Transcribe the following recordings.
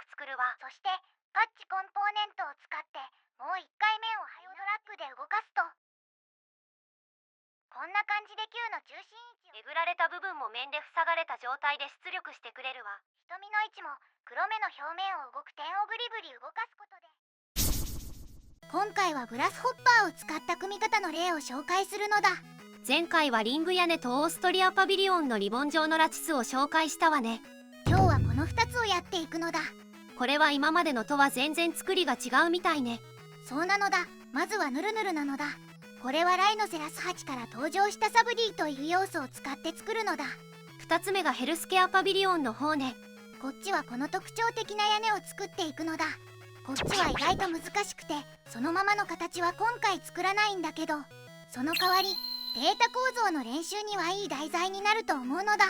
く作るわ。そしてパッチコンポーネントを使ってもう1回面をハイドラッグで動かすと、こんな感じで球の中心位置をえぐられた部分も面で塞がれた状態で出力してくれるわ。瞳の位置も黒目の表面を動く点をグリグリ動かすことで。今回はグラスホッパーを使った組み方の例を紹介するのだ。前回はリング屋根とオーストリアパビリオンのリボン状のラチスを紹介したわね。今日はこの2つをやっていくのだ。これは今までのとは全然作りが違うみたいね。そうなのだ。まずはヌルヌルなのだ。これはライノセラス8から登場したサブディという要素を使って作るのだ。2つ目がヘルスケアパビリオンの方ね。こっちはこの特徴的な屋根を作っていくのだ。こっちは意外と難しくてそのままの形は今回作らないんだけど、その代わりデータ構造の練習にはいい題材になると思うのだ。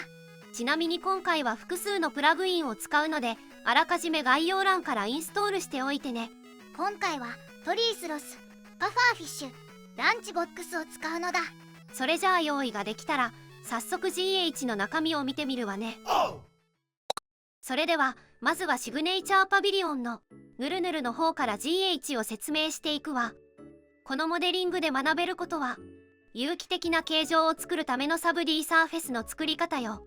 ちなみに今回は複数のプラグインを使うので、あらかじめ概要欄からインストールしておいてね。今回はトリースロス、パファーフィッシュ、ランチボックスを使うのだ。それじゃあ用意ができたら早速 GH の中身を見てみるわね。それではまずはシグネチャーパビリオンのヌルヌルの方から GH を説明していくわ。このモデリングで学べることは、有機的な形状を作るためのサブ D サーフェスの作り方よ。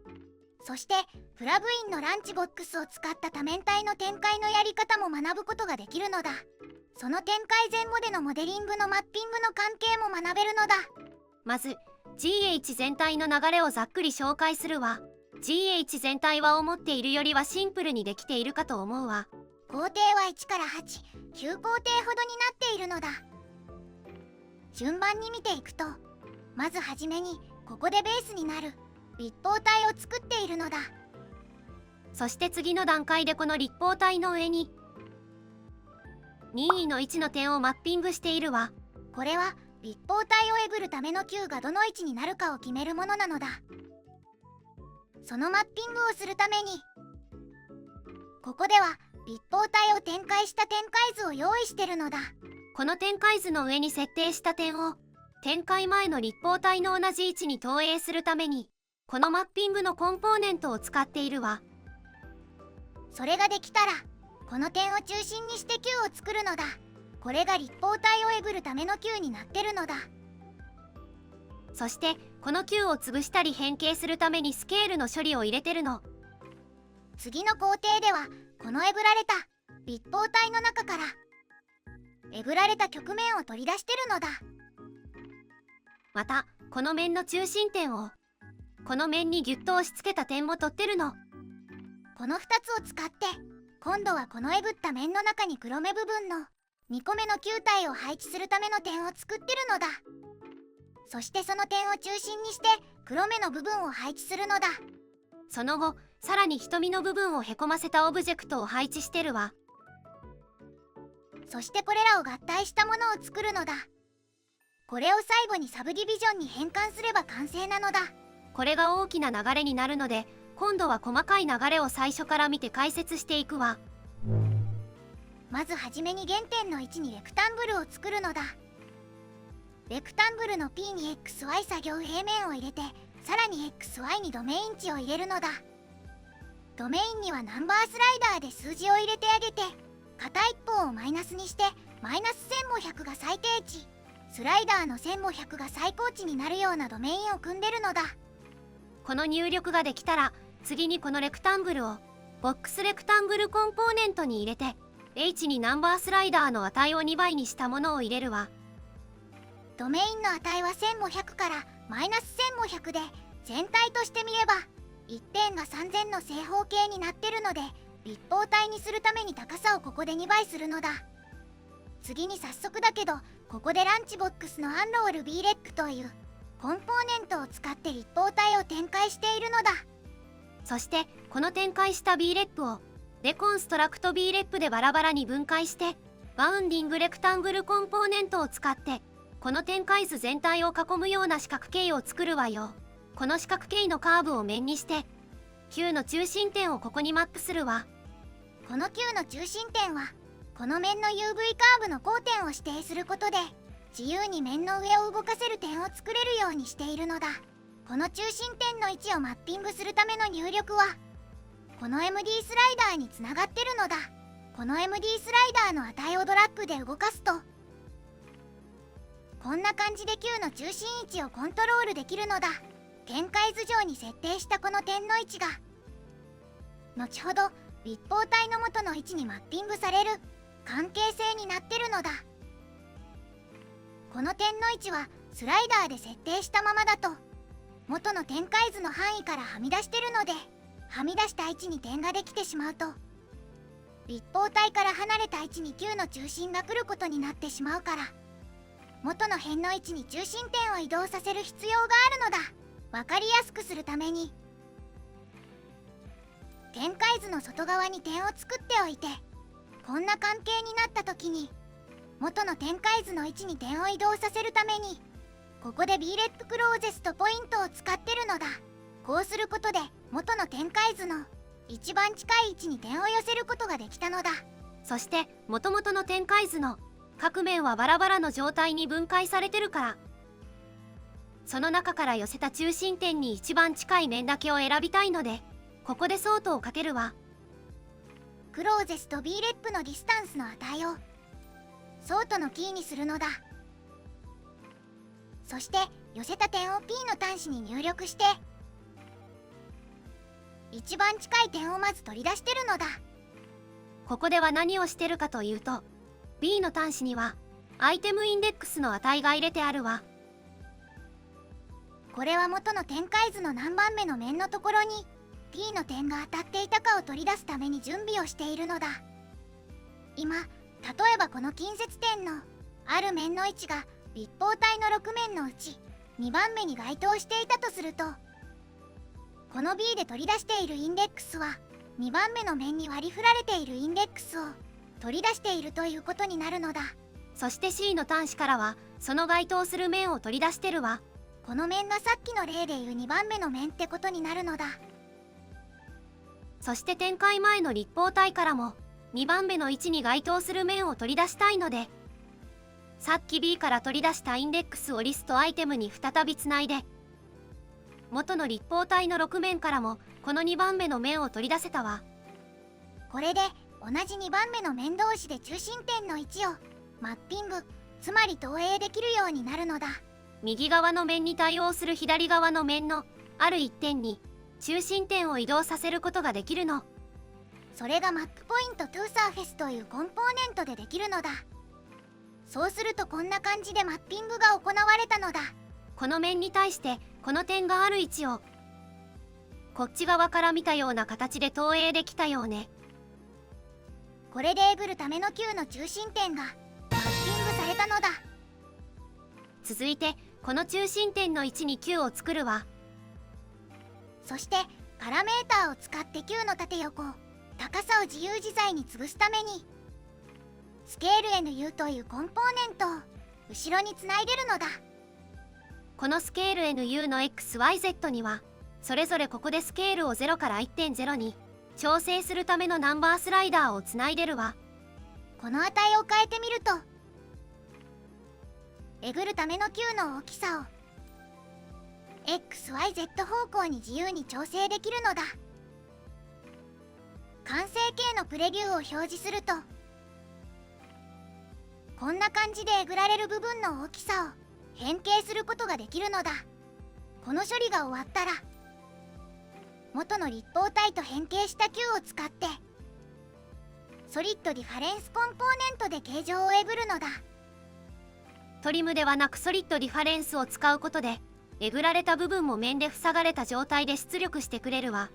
そしてプラグインのランチボックスを使った多面体の展開のやり方も学ぶことができるのだ。その展開前後でのモデリングのマッピングの関係も学べるのだ。まず GH 全体の流れをざっくり紹介するわ。GH 全体は思っているよりはシンプルにできているかと思うわ。工程は1から8、9工程ほどになっているのだ。順番に見ていくと、まずはじめにここでベースになる立方体を作っているのだ。そして次の段階でこの立方体の上に任意の位置の点をマッピングしているわ。これは立方体をえぐるための球がどの位置になるかを決めるものなのだ。そのマッピングをするためにここでは立方体を展開した展開図を用意してるのだ。この展開図の上に設定した点を展開前の立方体の同じ位置に投影するためにこのマッピングのコンポーネントを使っているわ。それができたらこの点を中心にして球を作るのだ。これが立方体をえぐるための球になってるのだ。そしてこの球を潰したり変形するためにスケールの処理を入れてるの。次の工程ではこのえぐられた立方体の中からえぐられた曲面を取り出してるのだ。またこの面の中心点をこの面にギュッと押し付けた点も取ってるの。この2つを使って今度はこのえぐった面の中に黒目部分の2個目の球体を配置するための点を作ってるのだ。そしてその点を中心にして黒目の部分を配置するのだ。その後さらに瞳の部分をへこませたオブジェクトを配置してるわ。そしてこれらを合体したものを作るのだ。これを最後にサブディビジョンに変換すれば完成なのだ。これが大きな流れになるので今度は細かい流れを最初から見て解説していくわ。まずはじめに原点の位置にレクタングルを作るのだ。レクタングルの P に XY 作業平面を入れてさらに XY にドメイン値を入れるのだ。ドメインにはナンバースライダーで数字を入れてあげて片一方をマイナスにしてマイナス1000も100が最低値、スライダーの1000も100が最高値になるようなドメインを組んでるのだ。この入力ができたら次にこのレクタングルをボックスレクタングルコンポーネントに入れて H にナンバースライダーの値を2倍にしたものを入れるわ。ドメインの値は1000も100からマイナス1000も100で全体として見れば1点が3000の正方形になってるので立方体にするために高さをここで2倍するのだ。次に早速だけどここでランチボックスのアンロール B レックというコンポーネントを使って立方体を展開しているのだ。そしてこの展開した B レップをデコンストラクト B レップでバラバラに分解してバウンディングレクタングルコンポーネントを使ってこの展開図全体を囲むような四角形を作るわよ。この四角形のカーブを面にして球の中心点をここにマップするわ。この球の中心点はこの面の UV カーブの交点を指定することで自由に面の上を動かせる点を作れるようにしているのだ。この中心点の位置をマッピングするための入力はこの MD スライダーにつながってるのだ。この MD スライダーの値をドラッグで動かすと、こんな感じで球の中心位置をコントロールできるのだ。展開図上に設定したこの点の位置が後ほど立方体の元の位置にマッピングされる関係性になってるのだ。この点の位置はスライダーで設定したままだと元の展開図の範囲からはみ出してるので、はみ出した位置に点ができてしまうと立方体から離れた位置に球の中心が来ることになってしまうから、元の辺の位置に中心点を移動させる必要があるのだ。わかりやすくするために展開図の外側に点を作っておいて、こんな関係になった時に元の展開図の位置に点を移動させるためにここで B レップクローゼストポイントを使ってるのだ。こうすることで元の展開図の一番近い位置に点を寄せることができたのだ。そして元々の展開図の各面はバラバラの状態に分解されてるから、その中から寄せた中心点に一番近い面だけを選びたいので、ここでソートをかけるわ。クローゼスと B レップのディスタンスの値をソートのキーにするのだ。そして寄せた点を P の端子に入力して一番近い点をまず取り出してるのだ。ここでは何をしてるかというと、 B の端子にはアイテムインデックスの値が入れてあるわ。これは元の展開図の何番目の面のところに P の点が当たっていたかを取り出すために準備をしているのだ。今、例えばこの近接点のある面の位置が立方体の6面のうち2番目に該当していたとすると、この B で取り出しているインデックスは2番目の面に割り振られているインデックスを取り出しているということになるのだ。そして C の端子からはその該当する面を取り出してるわ。この面がさっきの例でいう2番目の面ってことになるのだ。そして展開前の立方体からも2番目の位置に該当する面を取り出したいので、さっき B から取り出したインデックスをリストアイテムに再びつないで、元の立方体の6面からもこの2番目の面を取り出せたわ。これで同じ2番目の面同士で中心点の位置をマッピング、つまり投影できるようになるのだ。右側の面に対応する左側の面のある一点に中心点を移動させることができるの。それがマップポイントトゥーサーフェスというコンポーネントでできるのだ。そうするとこんな感じでマッピングが行われたのだ。この面に対してこの点がある位置をこっち側から見たような形で投影できたようね。これでえぐるための球の中心点がマッピングされたのだ。続いてこの中心点の位置に球を作るわ。そしてパラメーターを使って球の縦横、高さを自由自在に潰すためにスケール NU というコンポーネントを後ろにつないでるのだ。このスケール NU の XYZ にはそれぞれここでスケールを0から 1.0 に調整するためのナンバースライダーをつないでるわ。この値を変えてみるとえぐるための球の大きさを XYZ 方向に自由に調整できるのだ。完成形のプレビューを表示するとこんな感じでえぐられる部分の大きさを変形することができるのだ。この処理が終わったら元の立方体と変形した球を使ってソリッドディファレンスコンポーネントで形状をえぐるのだ。トリムではなくソリッドディファレンスを使うことでえぐられた部分も面で塞がれた状態で出力してくれるわ。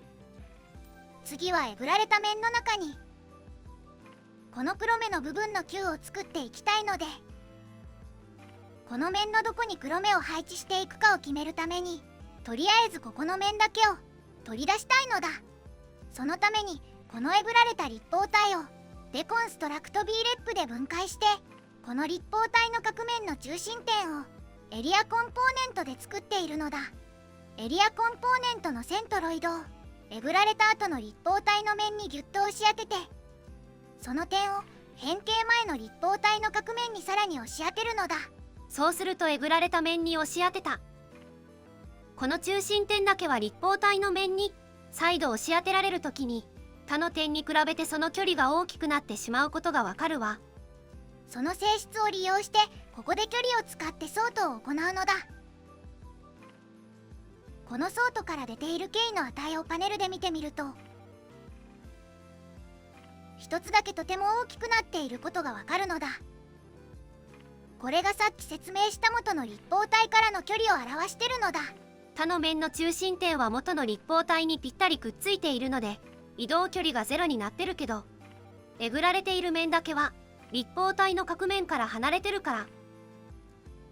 次はえぐられた面の中にこの黒目の部分の球を作っていきたいので、この面のどこに黒目を配置していくかを決めるためにとりあえずここの面だけを取り出したいのだ。そのためにこのえぐられた立方体をデコンストラクト B レップで分解してこの立方体の角面の中心点をエリアコンポーネントで作っているのだ。エリアコンポーネントのセントロイドをえぐられた後の立方体の面にギュッと押し当てて、その点を変形前の立方体の角面にさらに押し当てるのだ。そうするとえぐられた面に押し当てたこの中心点だけは立方体の面に再度押し当てられるときに他の点に比べてその距離が大きくなってしまうことがわかるわ。その性質を利用してここで距離を使ってソートを行うのだ。このソートから出ている K の値をパネルで見てみると、一つだけとても大きくなっていることがわかるのだ。これがさっき説明した元の立方体からの距離を表してるのだ。他の面の中心点は元の立方体にぴったりくっついているので移動距離がゼロになってるけど、えぐられている面だけは立方体の角面から離れてるから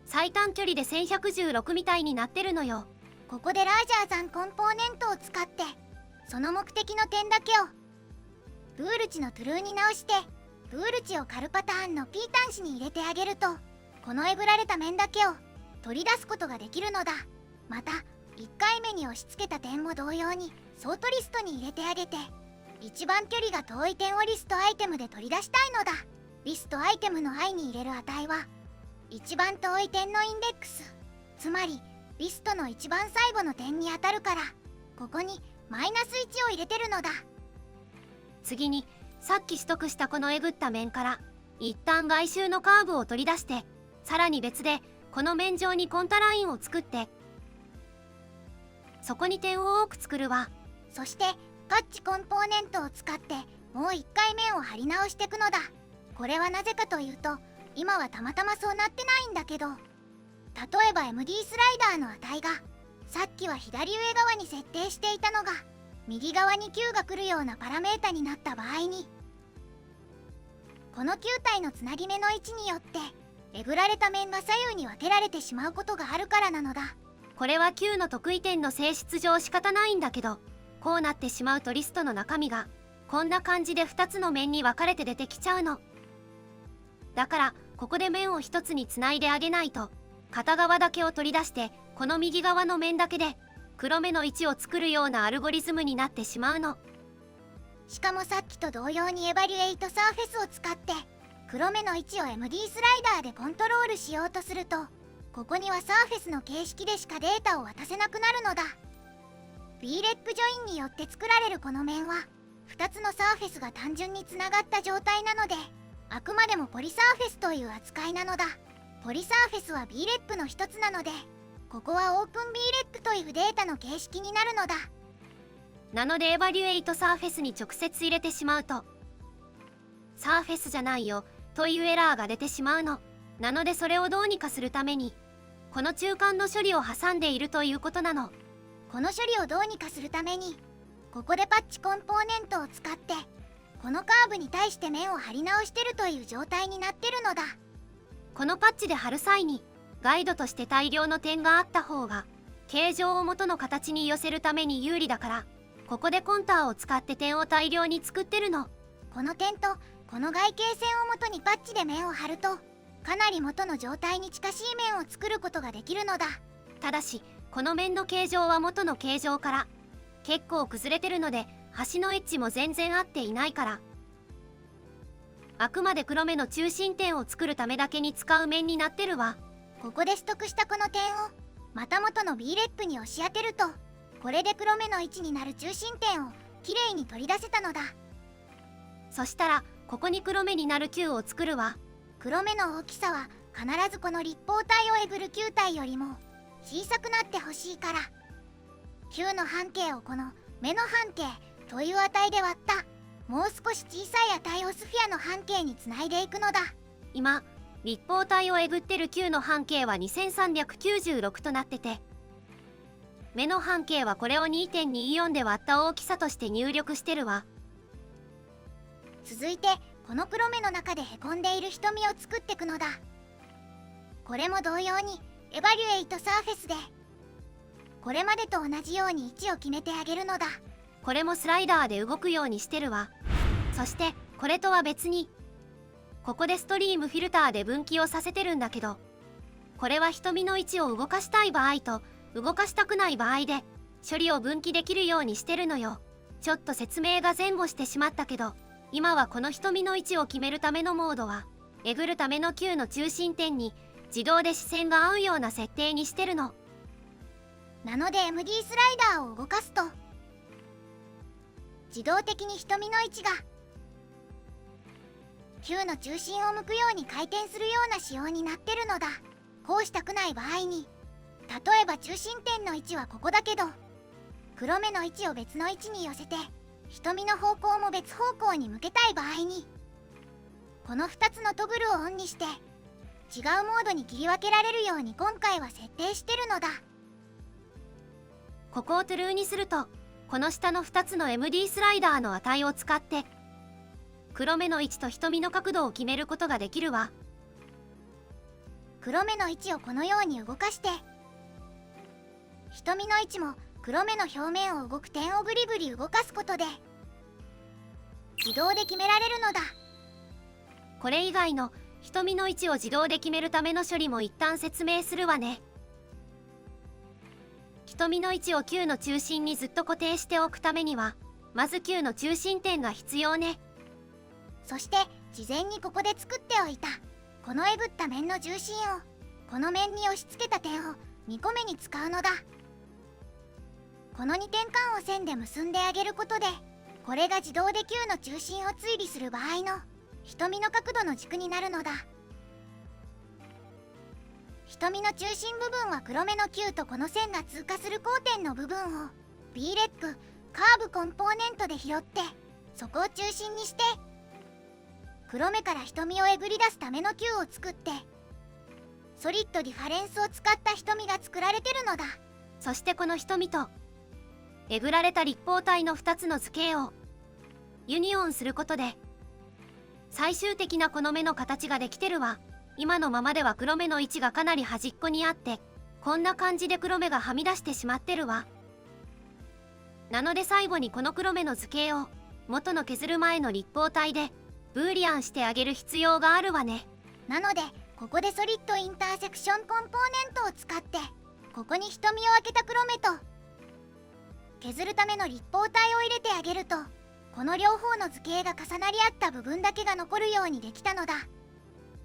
最短距離で1116みたいになってるのよ。ここでラージャーザンコンポーネントを使ってその目的の点だけをブール値のトゥルーに直して、ブール値をカルパターンの P 端子に入れてあげると、このえぐられた面だけを取り出すことができるのだ。また1回目に押し付けた点も同様にソートリストに入れてあげて、一番距離が遠い点をリストアイテムで取り出したいのだ。リストアイテムの i に入れる値は一番遠い点のインデックス、つまりリストの一番最後の点に当たるから、ここにマイナス1を入れてるのだ。次にさっき取得したこのえぐった面から一旦外周のカーブを取り出して、さらに別でこの面上にコンタラインを作って、そこに点を多く作るわ。そしてパッチコンポーネントを使ってもう1回面を貼り直していくのだ。これはなぜかというと、今はたまたまそうなってないんだけど、例えば MD スライダーの値がさっきは左上側に設定していたのが右側に Q が来るようなパラメータになった場合に、この球体のつなぎ目の位置によってえぐられた面が左右に分けられてしまうことがあるからなのだ。これは Q の得意点の性質上仕方ないんだけど、こうなってしまうとリストの中身がこんな感じで2つの面に分かれて出てきちゃうの。だからここで面を1つにつないであげないと、片側だけを取り出してこの右側の面だけで黒目の位置を作るようなアルゴリズムになってしまうの。しかもさっきと同様にエバリュエイトサーフェスを使って黒目の位置を MD スライダーでコントロールしようとすると、ここにはサーフェスの形式でしかデータを渡せなくなるのだ。 B レップジョインによって作られるこの面は2つのサーフェスが単純につながった状態なので、あくまでもポリサーフェスという扱いなのだ。ポリサーフェスは B レップの一つなので、ここはオープン B レップというデータの形式になるのだ。なのでエバリュエイトサーフェスに直接入れてしまうと、サーフェスじゃないよというエラーが出てしまうの。なのでそれをどうにかするためにこの中間の処理を挟んでいるということなの。この処理をどうにかするために、ここでパッチコンポーネントを使ってこのカーブに対して面を貼り直してるという状態になってるのだ。このパッチで貼る際にガイドとして大量の点があった方が形状を元の形に寄せるために有利だから、ここでコンターを使って点を大量に作ってるの。この点とこの外形線を元にパッチで面を貼ると、かなり元の状態に近しい面を作ることができるのだ。ただしこの面の形状は元の形状から結構崩れてるので、端のエッジも全然合っていないから、あくまで黒目の中心点を作るためだけに使う面になってるわ。ここで取得したこの点をまた元の B レップに押し当てると、これで黒目の位置になる中心点をきれいに取り出せたのだ。そしたらここに黒目になる球を作るわ。黒目の大きさは必ずこの立方体をえぐる球体よりも小さくなってほしいから、球の半径をこの目の半径という値で割ったもう少し小さい値をスフィアの半径につないでいくのだ。今立方体をえぐってる球の半径は2396となってて、目の半径はこれを 2.24 で割った大きさとして入力してるわ。続いてこの黒目の中でへこんでいる瞳を作ってくのだ。これも同様にエバリュエイトサーフェスでこれまでと同じように位置を決めてあげるのだ。これもスライダーで動くようにしてるわ。そしてこれとは別にここでストリームフィルターで分岐をさせてるんだけど、これは瞳の位置を動かしたい場合と動かしたくない場合で処理を分岐できるようにしてるのよ。ちょっと説明が前後してしまったけど、今はこの瞳の位置を決めるためのモードはえぐるための球の中心点に自動で視線が合うような設定にしてるの。なので MD スライダーを動かすと自動的に瞳の位置が球の中心を向くように回転するような仕様になってるのだ。こうしたくない場合に、例えば中心点の位置はここだけど黒目の位置を別の位置に寄せて瞳の方向も別方向に向けたい場合に、この2つのトグルをオンにして違うモードに切り分けられるように今回は設定してるのだ。ここをトゥルーにすると、この下の2つの MD スライダーの値を使って黒目の位置と瞳の角度を決めることができるわ。黒目の位置をこのように動かして、瞳の位置も黒目の表面を動く点をブリブリ動かすことで自動で決められるのだ。これ以外の瞳の位置を自動で決めるための処理も一旦説明するわね。瞳の位置を球の中心にずっと固定しておくためには、まず球の中心点が必要ね。そして事前にここで作っておいたこのえぶった面の重心をこの面に押し付けた点を2個目に使うのだ。この2点間を線で結んであげることで、これが自動で球の中心を追尾する場合の瞳の角度の軸になるのだ。瞳の中心部分は黒目の球とこの線が通過する交点の部分を B レッグカーブコンポーネントで拾って、そこを中心にして黒目から瞳をえぐり出すための球を作って、ソリッドディファレンスを使った瞳が作られてるのだ。そしてこの瞳とえぐられた立方体の2つの図形をユニオンすることで最終的なこの目の形ができてるわ。今のままでは黒目の位置がかなり端っこにあって、こんな感じで黒目がはみ出してしまってるわ。なので最後にこの黒目の図形を元の削る前の立方体でブーリアンしてあげる必要があるわね。なのでここでソリッドインターセクションコンポーネントを使って、ここに瞳を開けた黒目と削るための立方体を入れてあげると、この両方の図形が重なり合った部分だけが残るようにできたのだ。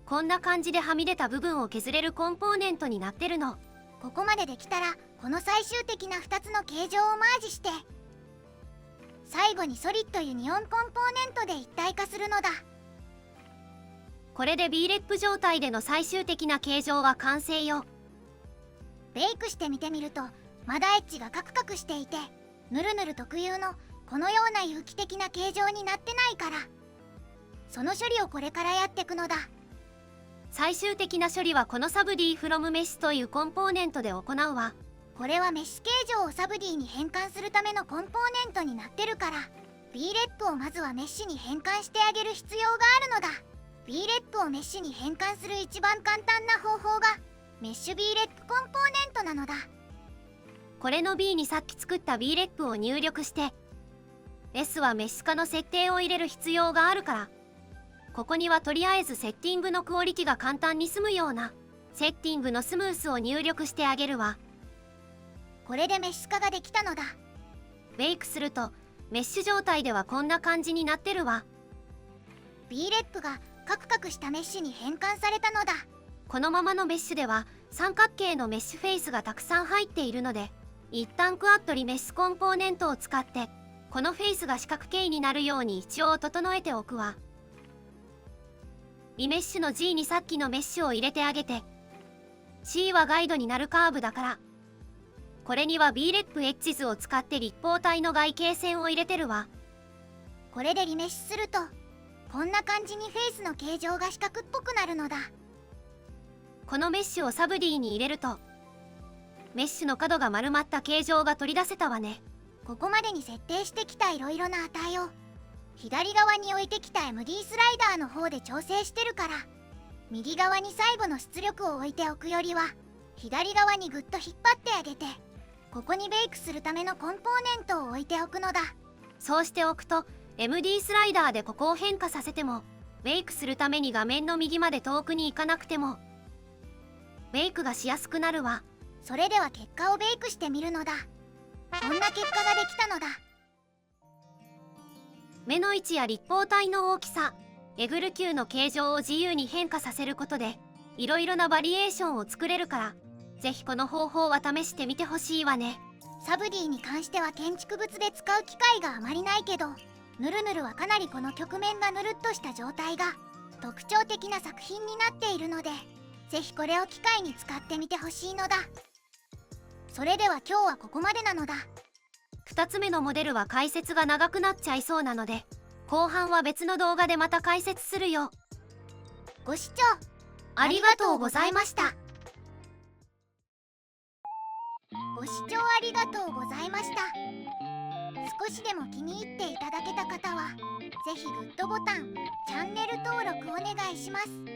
こんな感じではみ出た部分を削れるコンポーネントになってるの。ここまでできたら、この最終的な2つの形状をマージして最後にソリッドユニオンコンポーネントで一体化するのだ。これで B レップ状態での最終的な形状は完成よ。ベイクしてみてみると、まだエッジがカクカクしていて、ヌルヌル特有のこのような有機的な形状になってないから、その処理をこれからやってくのだ。最終的な処理はこのサブディフロムメッシュというコンポーネントで行うわ。これはメッシュ形状をサブディに変換するためのコンポーネントになってるから、 B レップをまずはメッシュに変換してあげる必要があるのだ。 B レップをメッシュに変換する一番簡単な方法がメッシュ B レップコンポーネントなのだ。これの B にさっき作った B レップを入力して、 S はメッシュ化の設定を入れる必要があるから、ここにはとりあえずセッティングのクオリティが簡単に済むようなセッティングのスムースを入力してあげるわ。これでメッシュ化ができたのだ。ベイクするとメッシュ状態ではこんな感じになってるわ。 B レップがカクカクしたメッシュに変換されたのだ。このままのメッシュでは三角形のメッシュフェイスがたくさん入っているので、一旦クワッドリメッシュコンポーネントを使ってこのフェイスが四角形になるように一応整えておくわ。リメッシュの G にさっきのメッシュを入れてあげて、 C はガイドになるカーブだから、これには B レップエッジズを使って立方体の外形線を入れてるわ。これでリメッシュするとこんな感じにフェイスの形状が四角っぽくなるのだ。このメッシュをサブディに入れるとメッシュの角が丸まった形状が取り出せたわね。ここまでに設定してきたいろいろな値を左側に置いてきた MD スライダーの方で調整してるから、右側に最後の出力を置いておくよりは左側にぐっと引っ張ってあげて、ここにベイクするためのコンポーネントを置いておくのだ。そうしておくと MD スライダーでここを変化させても、ベイクするために画面の右まで遠くに行かなくてもベイクがしやすくなるわ。それでは結果をベイクしてみるのだ。こんな結果ができたのだ。目の位置や立方体の大きさ、えぐる球の形状を自由に変化させることでいろいろなバリエーションを作れるから、ぜひこの方法は試してみてほしいわね。サブディに関しては建築物で使う機会があまりないけど、ヌルヌルはかなりこの曲面がぬるっとした状態が特徴的な作品になっているので、ぜひこれを機会に使ってみてほしいのだ。それでは今日はここまでなのだ。2つ目のモデルは解説が長くなっちゃいそうなので、後半は別の動画でまた解説するよ。ご視聴ありがとうございました。ご視聴ありがとうございました。少しでも気に入っていただけた方は、ぜひグッドボタン、チャンネル登録お願いします。